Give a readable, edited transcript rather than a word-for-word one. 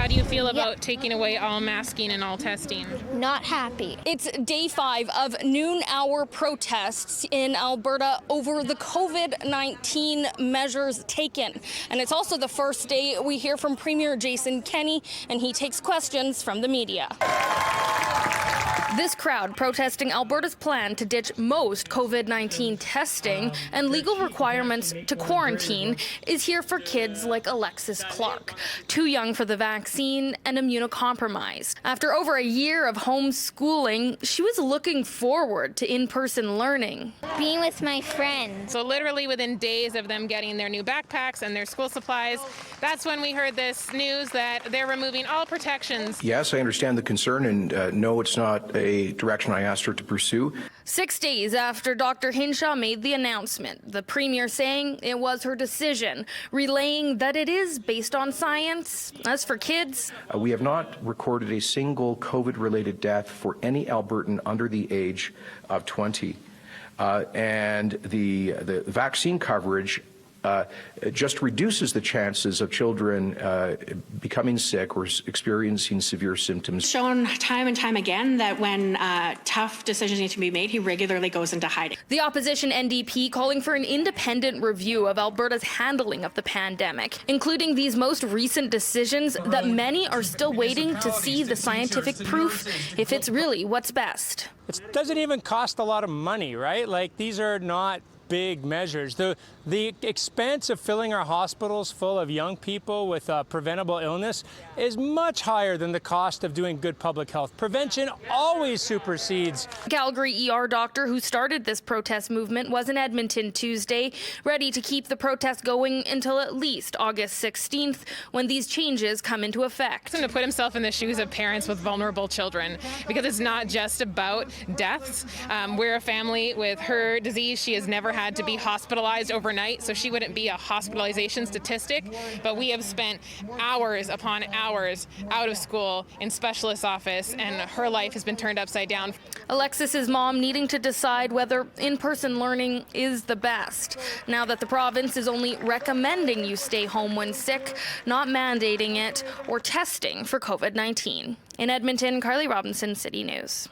How do you feel about taking away all masking and all testing? Not happy. It's day 5 of noon-hour protests in Alberta over the COVID-19 measures taken. And it's also the first day we hear from Premier Jason Kenney, and he takes questions from the media. This crowd protesting Alberta's plan to ditch most COVID-19 testing and legal requirements to quarantine is here for kids like Alexis Clark, too young for the vaccine and immunocompromised. After over a year of homeschooling, she was looking forward to in-person learning. Being with my friends. So literally within days of them getting their new backpacks and their school supplies, that's when we heard this news that they're removing all protections. Yes, I understand the concern, and no, it's not a direction I asked her to pursue. 6 days after Dr. Hinshaw made the announcement, the Premier saying it was her decision, relaying that it is based on science. As for kids, We have not recorded a single COVID-related death for any Albertan under the age of 20. And the vaccine coverage just reduces the chances of children becoming sick or experiencing severe symptoms. Shown time and time again that when tough decisions need to be made, he regularly goes into hiding. the opposition NDP calling for an independent review of Alberta's handling of the pandemic, including these most recent decisions that many are still waiting to see the scientific proof if it's really what's best. It doesn't even cost a lot of money, right? Like, these are not big measures. The expense of filling our hospitals full of young people with preventable illness is much higher than the cost of doing good public health. Prevention always supersedes. Calgary ER doctor who started this protest movement was in Edmonton Tuesday, ready to keep the protest going until at least August 16th, when these changes come into effect. To put himself in the shoes of parents with vulnerable children, because it's not just about deaths. We're a family with her disease. She has never had to be hospitalized overnight, so she wouldn't be a hospitalization statistic, but we have spent hours upon hours out of school in specialist office, and her life has been turned upside down. Alexis's mom needing to decide whether in-person learning is the best, now that the province is only recommending you stay home when sick, not mandating it or testing for COVID-19. In Edmonton, Carly Robinson, City News.